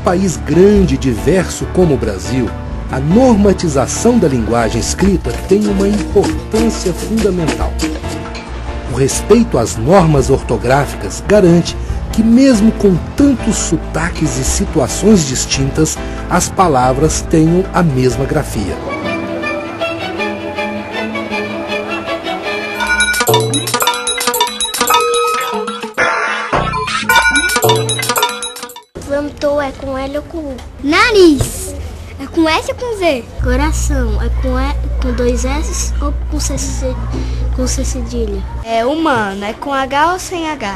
País grande e diverso como o Brasil, a normatização da linguagem escrita tem uma importância fundamental. O respeito às normas ortográficas garante que, mesmo com tantos sotaques e situações distintas, as palavras tenham a mesma grafia. Plantou é com L ou com U. Nariz é com S ou com Z. Coração é com dois S ou com C cedilha. Humano é com H ou sem H.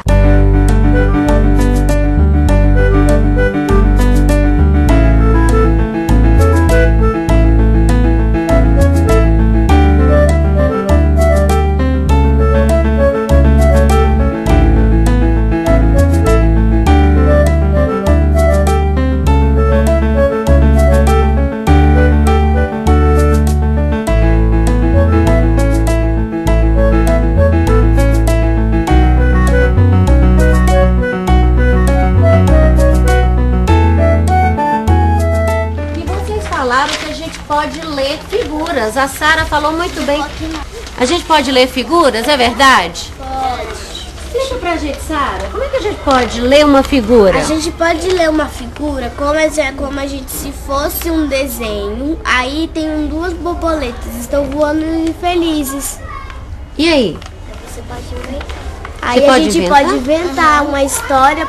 Pode ler figuras. A Sara falou muito bem. A gente pode ler figuras, é verdade? Pode. Explica pra gente, Sara, como é que a gente pode ler uma figura? A gente pode ler uma figura como a gente se fosse um desenho. Aí tem duas borboletas, estão voando felizes. E aí? Você pode ver? Aí a gente pode inventar uma história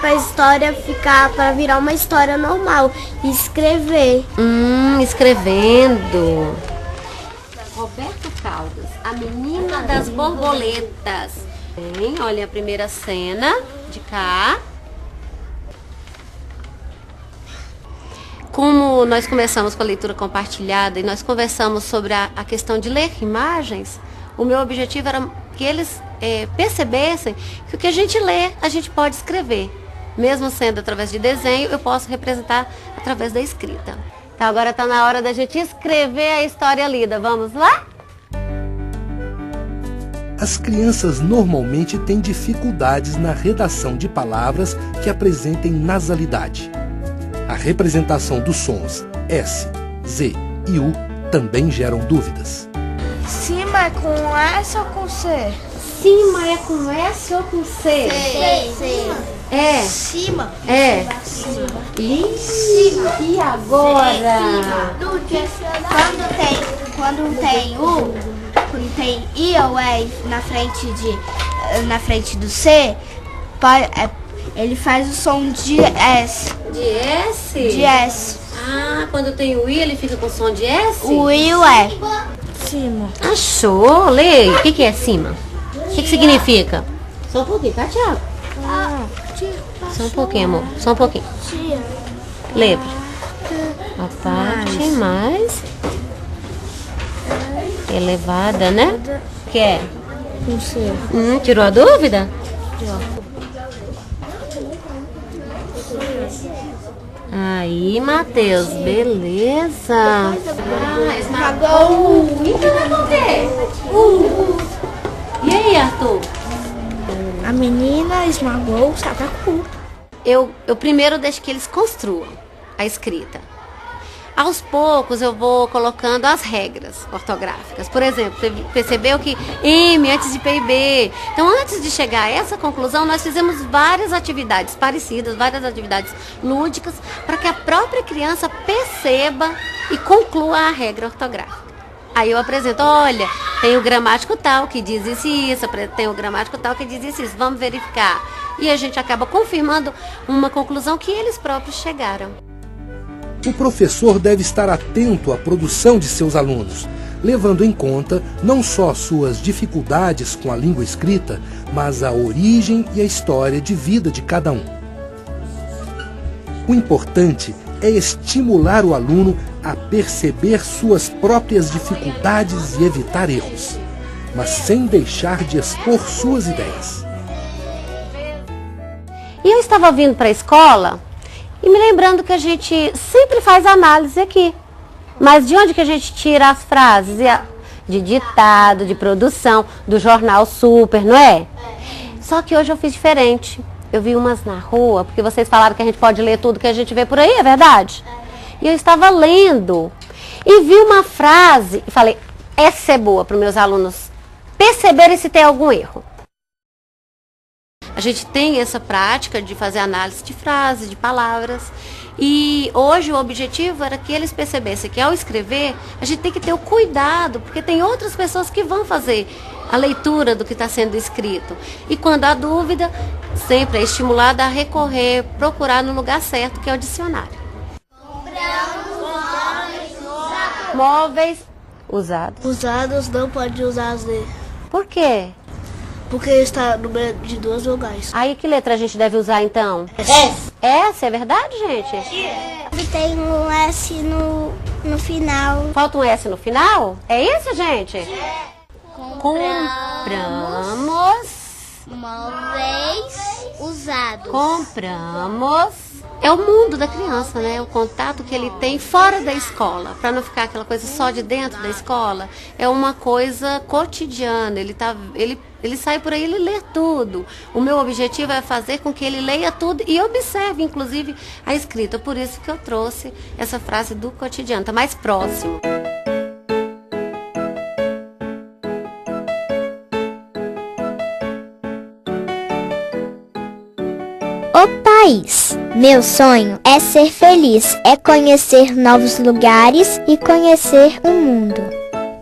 para virar uma história normal e escrever. Escrevendo. Roberto Caldas, a menina das borboletas. Bem, olha a primeira cena de cá. Como nós começamos com a leitura compartilhada e nós conversamos sobre a questão de ler imagens, o meu objetivo era que eles percebessem que o que a gente lê, a gente pode escrever. Mesmo sendo através de desenho, eu posso representar através da escrita. Então agora está na hora da gente escrever a história lida. Vamos lá? As crianças normalmente têm dificuldades na redação de palavras que apresentem nasalidade. A representação dos sons S, Z e U também geram dúvidas. Cima é com S ou com C? Cima é com S ou com C? C. É. Cima? É. E agora? Quando tem U, quando tem I ou E na frente do C, ele faz o som de S. De S? De S. Ah, quando tem o I, ele fica com som de S? O I e o E. Cima. Achou? Lê. O que é cima? O que significa? Só um pouquinho, tá, Thiago? Só um pouquinho, amor. Só um pouquinho. Lê. A parte mais elevada, né? Que é? Com C. Tirou a dúvida? Aí, Matheus, beleza. Esmagou. Então é o quê? E aí, Arthur? A menina esmagou o sapacu. Eu primeiro deixo que eles construam a escrita. Aos poucos eu vou colocando as regras ortográficas. Por exemplo, você percebeu que M antes de P e B. Então, antes de chegar a essa conclusão, nós fizemos várias atividades parecidas, várias atividades lúdicas, para que a própria criança perceba e conclua a regra ortográfica. Aí eu apresento, olha, tem o gramático tal que diz isso e isso, tem o gramático tal que diz isso e isso, vamos verificar. E a gente acaba confirmando uma conclusão que eles próprios chegaram. O professor deve estar atento à produção de seus alunos, levando em conta não só suas dificuldades com a língua escrita, mas a origem e a história de vida de cada um. O importante é estimular o aluno a perceber suas próprias dificuldades e evitar erros, mas sem deixar de expor suas ideias. E eu estava vindo para a escola e me lembrando que a gente sempre faz análise aqui. Mas de onde que a gente tira as frases? De ditado, de produção, do jornal Super, não é? Só que hoje eu fiz diferente. Eu vi umas na rua, porque vocês falaram que a gente pode ler tudo que a gente vê por aí, é verdade? E eu estava lendo e vi uma frase e falei, essa é boa para os meus alunos perceberem se tem algum erro. A gente tem essa prática de fazer análise de frases, de palavras. E hoje o objetivo era que eles percebessem que ao escrever, a gente tem que ter o cuidado, porque tem outras pessoas que vão fazer a leitura do que está sendo escrito. E quando há dúvida, sempre é estimulada a recorrer, procurar no lugar certo, que é o dicionário. Móveis usados. Usados não pode usar Z. Por quê? Porque está no meio de duas vogais. Aí que letra a gente deve usar então? S. S, é verdade, gente? Tem um S no final. Falta um S no final? É isso, gente? Compramos móveis usados. Compramos. É o mundo da criança, né? O contato que ele tem fora da escola. Para não ficar aquela coisa só de dentro da escola. É uma coisa cotidiana. Ele sai por aí, ele lê tudo. O meu objetivo é fazer com que ele leia tudo e observe, inclusive, a escrita. Por isso que eu trouxe essa frase do cotidiano. Está mais próximo. O país. Meu sonho é ser feliz, é conhecer novos lugares e conhecer o mundo.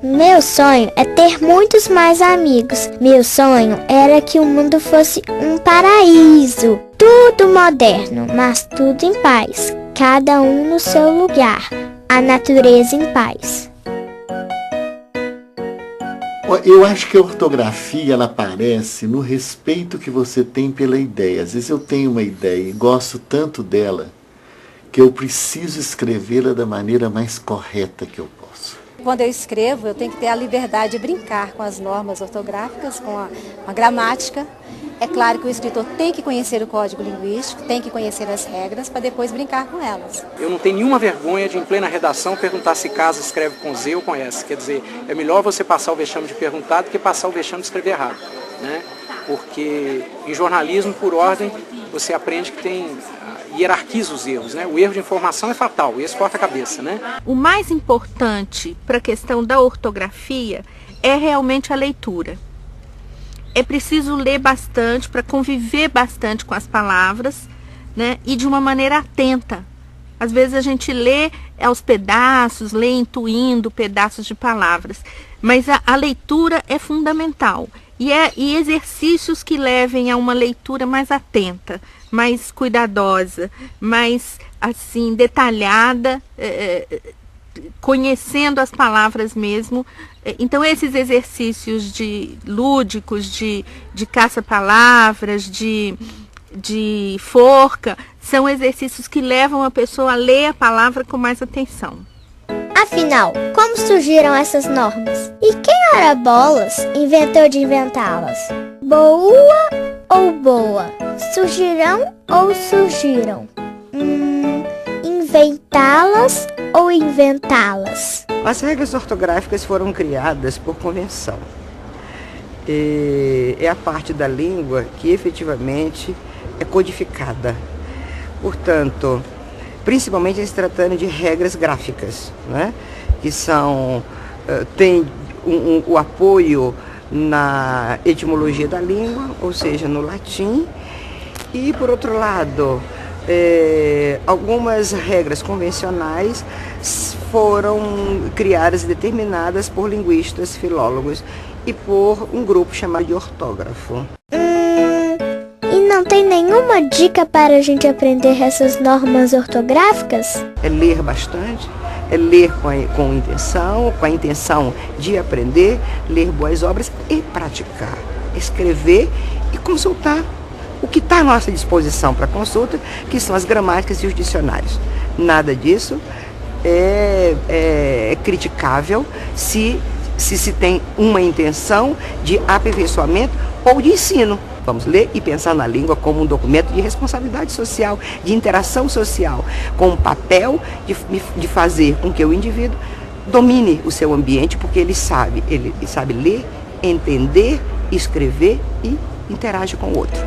Meu sonho é ter muitos mais amigos. Meu sonho era que o mundo fosse um paraíso. Tudo moderno, mas tudo em paz. Cada um no seu lugar. A natureza em paz. Eu acho que a ortografia, ela aparece no respeito que você tem pela ideia. Às vezes eu tenho uma ideia e gosto tanto dela que eu preciso escrevê-la da maneira mais correta que eu posso. Quando eu escrevo, eu tenho que ter a liberdade de brincar com as normas ortográficas, com a gramática. É claro que o escritor tem que conhecer o código linguístico, tem que conhecer as regras para depois brincar com elas. Eu não tenho nenhuma vergonha de, em plena redação, perguntar se casa escreve com Z ou com S. Quer dizer, é melhor você passar o vexame de perguntar do que passar o vexame de escrever errado, né? Porque em jornalismo, por ordem, você aprende que hierarquiza os erros, né? O erro de informação é fatal, esse corta a cabeça, né? O mais importante para a questão da ortografia é realmente a leitura. É preciso ler bastante para conviver bastante com as palavras, né? E de uma maneira atenta. Às vezes a gente lê aos pedaços, lê intuindo pedaços de palavras, mas a leitura é fundamental. E exercícios que levem a uma leitura mais atenta, mais cuidadosa, mais assim detalhada, conhecendo as palavras mesmo. Então esses exercícios lúdicos, de caça-palavras, de forca, são exercícios que levam a pessoa a ler a palavra com mais atenção. Afinal, como surgiram essas normas? E quem ora bolas inventou de inventá-las? Boa ou boa? Surgirão ou surgiram? Inventá-las ou inventá-las? As regras ortográficas foram criadas por convenção. É a parte da língua que efetivamente é codificada. Portanto, principalmente se tratando de regras gráficas, né? Que tem o apoio na etimologia da língua, ou seja, no latim, e por outro lado, algumas regras convencionais foram criadas e determinadas por linguistas, filólogos e por um grupo chamado de ortógrafo. E não tem nenhuma dica para a gente aprender essas normas ortográficas? É ler bastante, é ler com intenção, com a intenção de aprender, ler boas obras e praticar, escrever e consultar o que está à nossa disposição para consulta, que são as gramáticas e os dicionários. Nada disso é criticável se tem uma intenção de aperfeiçoamento ou de ensino. Vamos ler e pensar na língua como um documento de responsabilidade social, de interação social, com o papel de fazer com que o indivíduo domine o seu ambiente, porque ele sabe ler, entender, escrever e interage com o outro.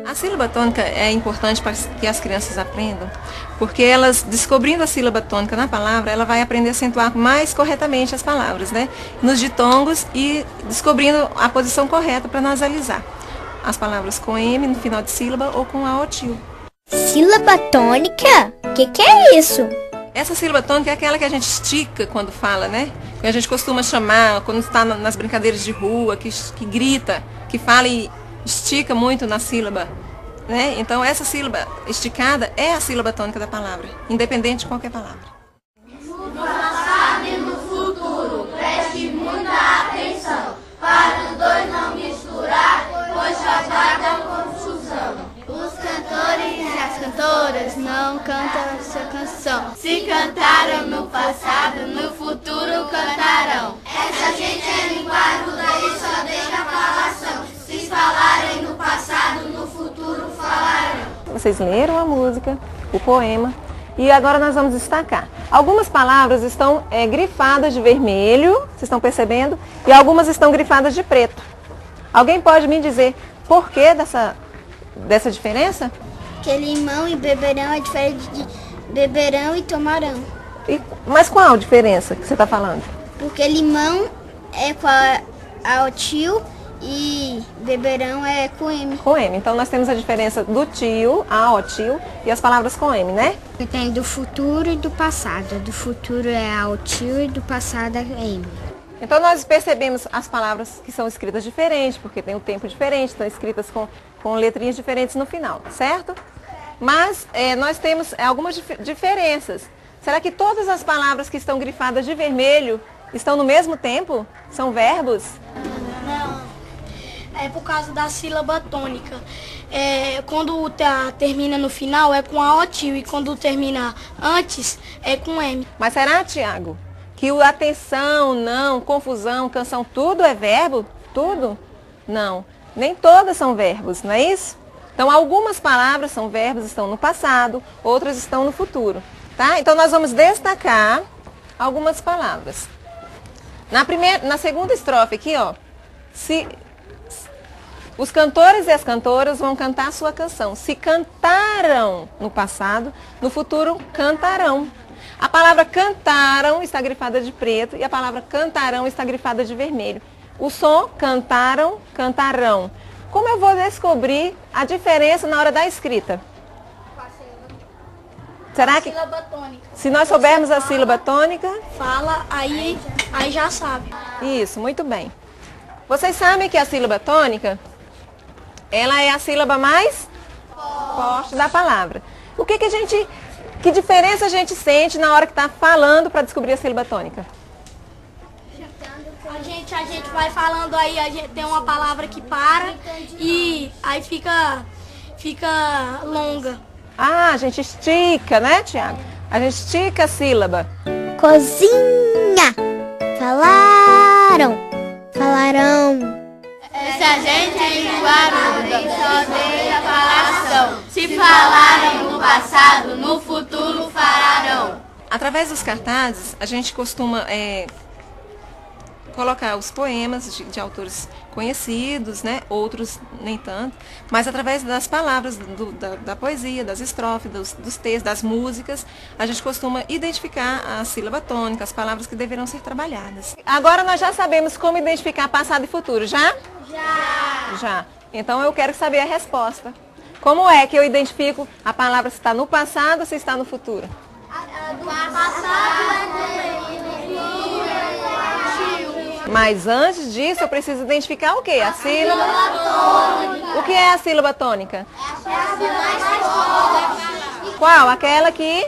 A sílaba tônica é importante para que as crianças aprendam, porque elas, descobrindo a sílaba tônica na palavra, ela vai aprender a acentuar mais corretamente as palavras, né? Nos ditongos e descobrindo a posição correta para nasalizar as palavras com M no final de sílaba ou com A ou tio. Sílaba tônica? Que é isso? Essa sílaba tônica é aquela que a gente estica quando fala, né? Que a gente costuma chamar, quando está nas brincadeiras de rua, que grita, que fala e estica muito na sílaba, né? Então essa sílaba esticada é a sílaba tônica da palavra, independente de qualquer palavra. No passado e no futuro, preste muita atenção, para os dois não misturar, pois já vai dar confusão. Os cantores e as cantoras não cantam essa canção. Se cantaram no passado, no futuro cantarão. Essa gente é linguaruda e só deixa a falação. Se falarem no passado, no futuro falarão. Vocês leram a música, o poema, e agora nós vamos destacar. Algumas palavras estão grifadas de vermelho, vocês estão percebendo? E algumas estão grifadas de preto. Alguém pode me dizer por que dessa diferença? Que limão e beberão é diferente de beberão e tomarão. Mas qual a diferença que você está falando? Porque limão é com a tio e beberão é com M. Com M. Então nós temos a diferença do tio, a o tio, e as palavras com M, né? Tem do futuro e do passado. Do futuro é a o tio e do passado é M. Então nós percebemos as palavras que são escritas diferentes, porque tem um tempo diferente, estão escritas com letrinhas diferentes no final, certo? Mas nós temos algumas diferenças. Será que todas as palavras que estão grifadas de vermelho estão no mesmo tempo? São verbos? Não. É por causa da sílaba tônica. Quando termina no final é com a O tio e quando termina antes é com M. Mas será, Tiago, que o atenção, não, confusão, canção, tudo é verbo? Tudo? Não. Nem todas são verbos, não é isso? Então algumas palavras são verbos, estão no passado, outras estão no futuro. Tá? Então nós vamos destacar algumas palavras. Na segunda estrofe aqui, ó, os cantores e as cantoras vão cantar a sua canção. Se cantaram no passado, no futuro cantarão. A palavra cantaram está grifada de preto e a palavra cantarão está grifada de vermelho. O som cantaram, cantarão. Como eu vou descobrir a diferença na hora da escrita? Será que sílaba tônica. Se nós soubermos a sílaba tônica, fala, aí já sabe. Isso, muito bem. Vocês sabem que a sílaba tônica, ela é a sílaba mais forte da palavra. Que diferença a gente sente na hora que está falando para descobrir a sílaba tônica? A gente vai falando aí, a gente tem uma palavra que para e aí fica longa. Ah, a gente estica, né, Tiago? A gente estica a sílaba. Cozinha. Falaram. Falarão. Essa gente é linguaruda, só deixa a falação. Se falarem no passado, no futuro falarão. Através dos cartazes, a gente costuma colocar os poemas de autores conhecidos, né? Outros nem tanto, mas através das palavras da poesia, das estrofes, dos textos, das músicas, a gente costuma identificar a sílaba tônica, as palavras que deverão ser trabalhadas. Agora nós já sabemos como identificar passado e futuro, já? Já! Já. Então eu quero saber a resposta. Como é que eu identifico a palavra se está no passado ou se está no futuro? Mas antes disso, eu preciso identificar o quê? A sílaba tônica. O que é a sílaba tônica? Qual? Aquela que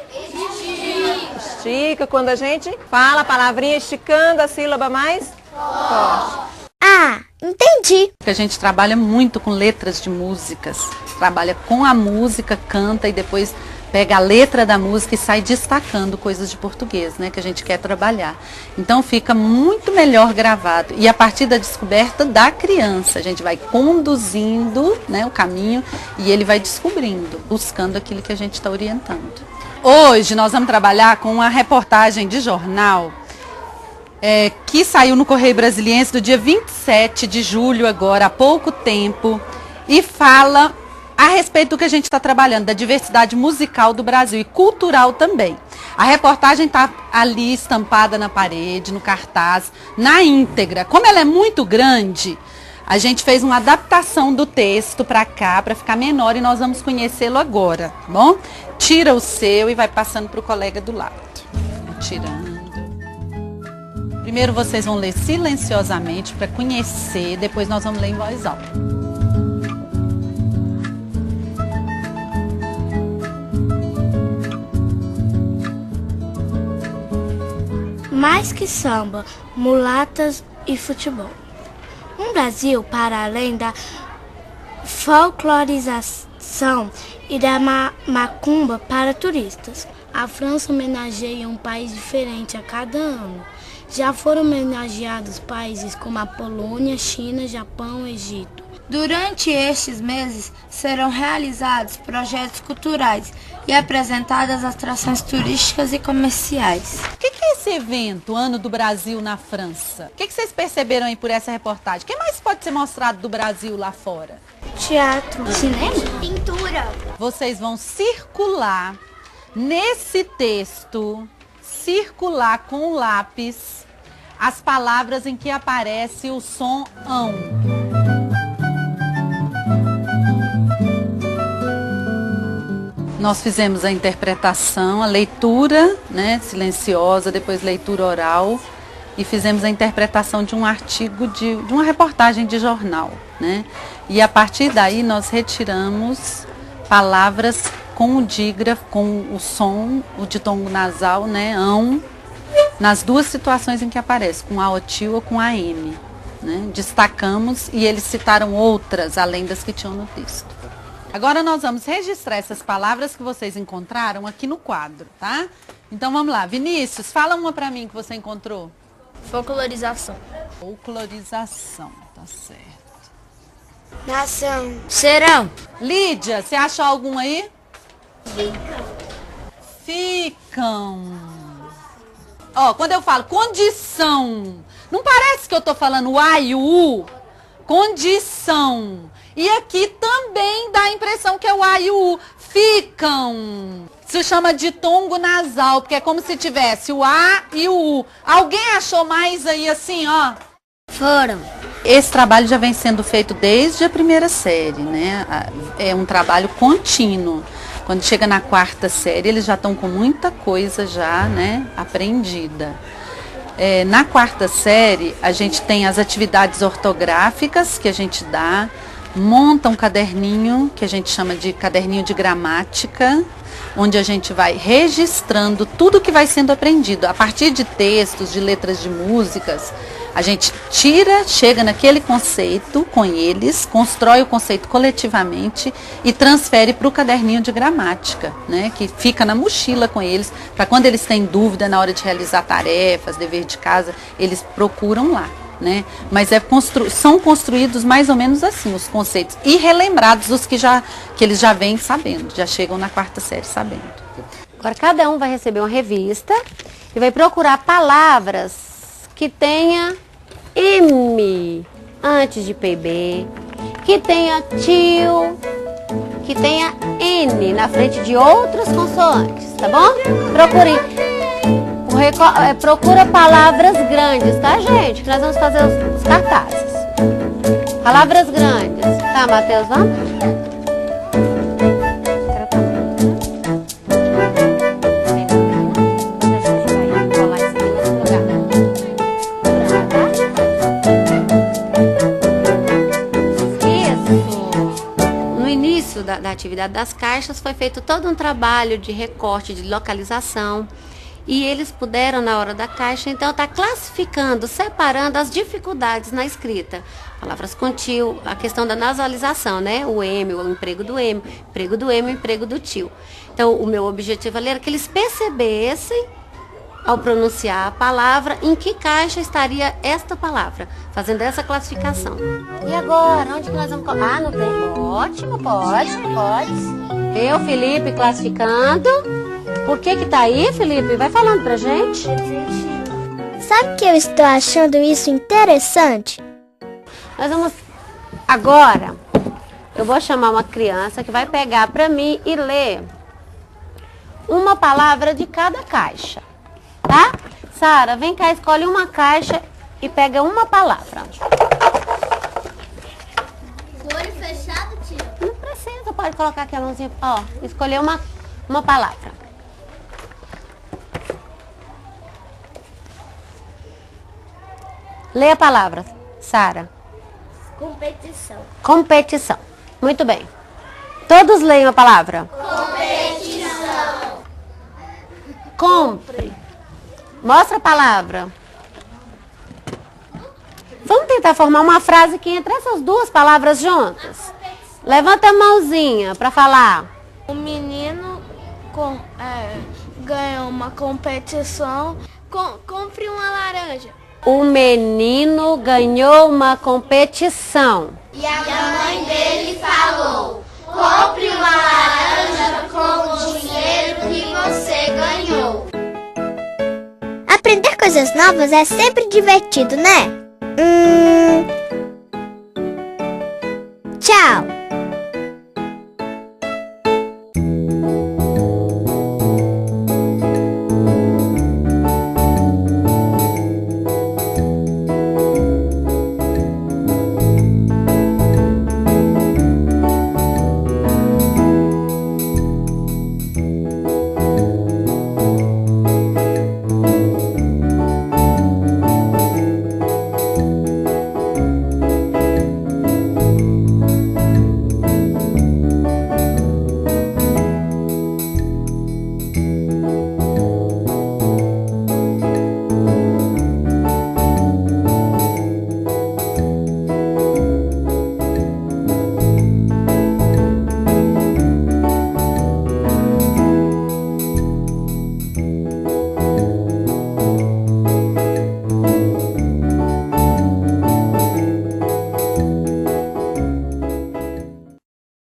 estica, quando a gente fala a palavrinha esticando a sílaba mais forte. Ah, entendi. A gente trabalha muito com letras de músicas. Trabalha com a música, canta e depois pega a letra da música e sai destacando coisas de português, né, que a gente quer trabalhar. Então fica muito melhor gravado. E a partir da descoberta da criança, a gente vai conduzindo, né, o caminho e ele vai descobrindo, buscando aquilo que a gente está orientando. Hoje nós vamos trabalhar com uma reportagem de jornal que saiu no Correio Brasiliense do dia 27 de julho agora, há pouco tempo, e fala a respeito do que a gente está trabalhando, da diversidade musical do Brasil e cultural também. A reportagem está ali estampada na parede, no cartaz, na íntegra. Como ela é muito grande, a gente fez uma adaptação do texto para cá, para ficar menor, e nós vamos conhecê-lo agora, tá bom? Tira o seu e vai passando para o colega do lado. Tirando. Primeiro vocês vão ler silenciosamente para conhecer, depois nós vamos ler em voz alta. Mais que samba, mulatas e futebol. Um Brasil para além da folclorização e da macumba para turistas. A França homenageia um país diferente a cada ano. Já foram homenageados países como a Polônia, China, Japão, Egito. Durante estes meses serão realizados projetos culturais e apresentadas atrações turísticas e comerciais. O que é esse evento, Ano do Brasil na França? O que vocês perceberam aí por essa reportagem? O que mais pode ser mostrado do Brasil lá fora? Teatro, cinema, pintura. Vocês vão circular nesse texto, circular com o lápis as palavras em que aparece o som ão. Nós fizemos a interpretação, a leitura, né, silenciosa, depois leitura oral, e fizemos a interpretação de um artigo, de uma reportagem de jornal, né? E a partir daí nós retiramos palavras com o dígrafo, com o som, o ditongo nasal, né, ão, nas duas situações em que aparece, com a otil ou com a m, né? Destacamos e eles citaram outras, além das que tinham no texto. Agora nós vamos registrar essas palavras que vocês encontraram aqui no quadro, tá? Então vamos lá. Vinícius, fala uma pra mim que você encontrou. Folclorização. Folclorização, tá certo. Nação. Serão. Lídia, você achou algum aí? Ficam. Ó, quando eu falo condição, não parece que eu tô falando o A e o U? Condição. E aqui também dá a impressão que é o A e o U. Ficam. Se chama ditongo nasal, porque é como se tivesse o A e o U. Alguém achou mais aí assim, ó? Foram. Esse trabalho já vem sendo feito desde a primeira série, né? É um trabalho contínuo. Quando chega na quarta série, eles já estão com muita coisa já, né, aprendida. Na quarta série, a gente tem as atividades ortográficas que a gente dá, monta um caderninho, que a gente chama de caderninho de gramática, onde a gente vai registrando tudo que vai sendo aprendido. A partir de textos, de letras de músicas, a gente chega naquele conceito com eles, constrói o conceito coletivamente e transfere para o caderninho de gramática, né, que fica na mochila com eles, para quando eles têm dúvida na hora de realizar tarefas, dever de casa, eles procuram lá. Né? Mas são construídos mais ou menos assim os conceitos e relembrados os que eles já vêm sabendo, já chegam na quarta série sabendo. Agora cada um vai receber uma revista e vai procurar palavras que tenha M antes de PB, que tenha tio, que tenha N na frente de outras consoantes, tá bom? Procurem. Procura palavras grandes, tá, gente? Que nós vamos fazer os cartazes. Palavras grandes. Tá, Matheus, vamos? da atividade das caixas, foi feito todo um trabalho de recorte, de localização, e eles puderam, na hora da caixa, então, estar classificando, separando as dificuldades na escrita. Palavras com tio, a questão da nasalização, né? O M, o emprego do M, o emprego do tio. Então, o meu objetivo ali era que eles percebessem, ao pronunciar a palavra, em que caixa estaria esta palavra, fazendo essa classificação. E agora, onde que nós vamos colocar? Ah, não tem. Ótimo, pode. Eu, Felipe, classificando. Por que tá aí, Felipe? Vai falando pra gente. Sabe que eu estou achando isso interessante? Nós vamos... Agora, eu vou chamar uma criança que vai pegar pra mim e ler uma palavra de cada caixa. Tá? Sara, vem cá, escolhe uma caixa e pega uma palavra. Olho fechado, tio? Não precisa, pode colocar aqui a mãozinha. Ó, escolher uma palavra. Lê a palavra, Sara. Competição. Muito bem. Todos leiam a palavra. Competição. Compre. Mostra a palavra. Vamos tentar formar uma frase que entre essas duas palavras juntas. Levanta a mãozinha para falar. O menino ganhou uma competição. Compre uma laranja. O menino ganhou uma competição. E a mãe dele falou: compre uma laranja com o dinheiro que você ganhou. Aprender coisas novas é sempre divertido, né?